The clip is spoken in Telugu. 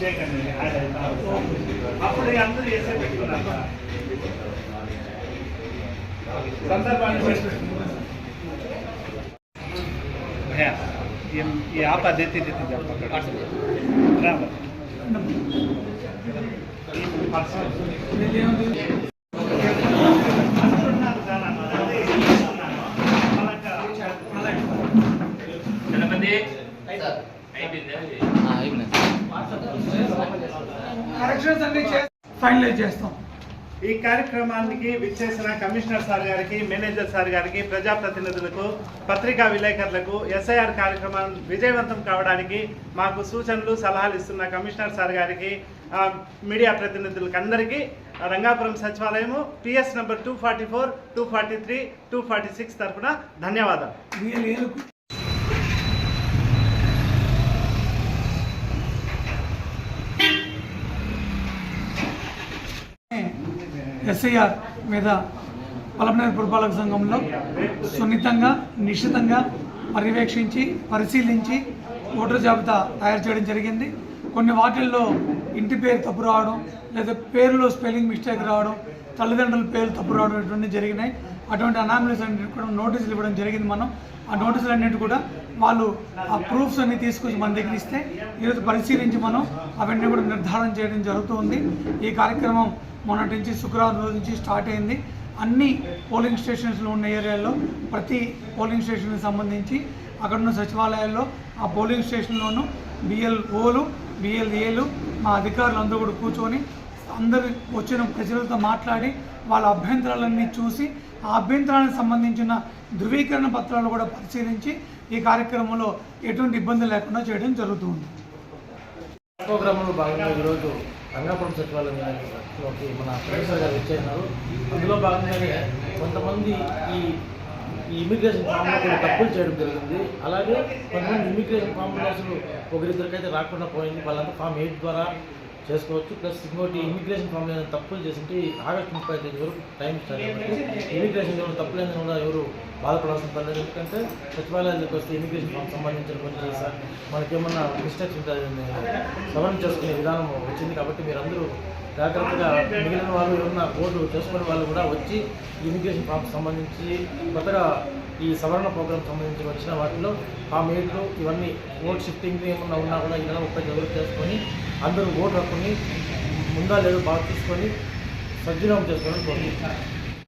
చేయకండి అప్పుడు అందరూ చేసే పెట్టుకున్నారు संदर्भाన్ని ये आप देते देते जब बराबर కరెక్షన్స్ అన్ని ఫైనలైజ్ చేస్తాం. ఈ కార్యక్రమానికి విచ్చేసిన కమిషనర్ సార్ గారికి, మేనేజర్ సార్ గారికి, ప్రజాప్రతినిధులకు, పత్రికా విలేకరులకు ఎస్ఐఆర్ కార్యక్రమం విజయవంతం కావడానికి మాకు సూచనలు సలహాలు ఇస్తున్న కమిషనర్ సార్ గారికి, మీడియా ప్రతినిధులకు అందరికీ రంగాపురం సచివాలయము PS నంబర్ 244, 243, 246 తరఫున ధన్యవాదాలు. ఎస్ఐఆర్ మీద పలమనేరు పురపాలక సంఘంలో సున్నితంగా నిశ్చితంగా పర్యవేక్షించి పరిశీలించి ఓటర్ జాబితా తయారు చేయడం జరిగింది. కొన్ని వాటిల్లో ఇంటి పేరు తప్పు రావడం, లేదా పేరులో స్పెల్లింగ్ మిస్టేక్ రావడం, తల్లిదండ్రుల పేరు తప్పు రావడం ఇటువంటి జరిగినాయి. అటువంటి అనామలీస్ అన్నింటి కూడా నోటీసులు ఇవ్వడం జరిగింది. మనం ఆ నోటీసులు అన్నింటి కూడా వాళ్ళు ఆ ప్రూఫ్స్ అన్ని తీసుకొచ్చి మన దగ్గర ఇస్తే ఈరోజు పరిశీలించి మనం అవన్నీ కూడా నిర్ధారణ చేయడం జరుగుతుంది. ఈ కార్యక్రమం మొన్నటి నుంచి శుక్రవారం రోజు నుంచి స్టార్ట్ అయింది. అన్ని పోలింగ్ స్టేషన్స్లో ఉన్న ఏరియాల్లో ప్రతి పోలింగ్ స్టేషన్కి సంబంధించి అక్కడున్న సచివాలయాల్లో ఆ పోలింగ్ స్టేషన్లోనూ BLOలు BLAలు మా అధికారులు అందరూ కూడా కూర్చొని అందరు వచ్చిన ప్రజలతో మాట్లాడి వాళ్ళ అభ్యంతరాలన్నీ చూసి ఆ అభ్యంతరానికి సంబంధించిన ధృవీకరణ పత్రాలు కూడా పరిశీలించి ఈ కార్యక్రమంలో ఎటువంటి ఇబ్బంది లేకుండా చేయడం జరుగుతుంది. ప్రోగ్రాంలో భాగంగా ఈరోజు రంగాపురం సచివాలయంలోకి మన కమిషనర్ గారు వచ్చేసినారు. అందులో భాగంగానే కొంతమంది ఈ ఇమిగ్రేషన్ ఫామ్లో కొన్ని తప్పులు చేయడం జరిగింది. అలాగే కొంతమంది ఇమిగ్రేషన్ ఫామ్లో అసలు ఒకరిద్దరికైతే రాకుండా పోయింది. వాళ్ళంతా ఫామ్ 8 ద్వారా చేసుకోవచ్చు. ప్లస్ ఇంకోటి ఇమిగ్రేషన్ ఫామ్లో ఏదైనా తప్పులు చేసింటే ఆగస్టు 35 వరకు టైం ఇస్తారు. కాబట్టి ఇమిగ్రేషన్ ఎవరు తప్పులేని కూడా ఎవరు బాధపడాల్సిన పని లేదు. ఎందుకంటే సచివాలయాలకు వస్తే ఇమిగ్రేషన్ ఫామ్ సంబంధించిన కొన్ని మనకేమన్నా మిస్టేక్స్ ఉంటాయని సవరణ చేసుకునే విధానం వచ్చింది. కాబట్టి మీరందరూ జాగ్రత్తగా మిగిలిన వాళ్ళు ఏమన్నా ఓటు చేసుకునే వాళ్ళు కూడా వచ్చి ఇమిగ్రేషన్ ఫామ్ సంబంధించి కొత్తగా ఈ సవరణ ప్రోగ్రాం సంబంధించి వచ్చిన వాటిలో ఫామ్ 8 ఇవన్నీ ఓట్ షిఫ్టింగ్ ఏమన్నా ఉన్నా కూడా ఈ నెల 30 చేసుకొని అందరూ ఓటు హక్కుని ముందా లేదో బాగా తీసుకొని సద్వినియోగం చేసుకోవాలని కోరుకుంటున్నాను.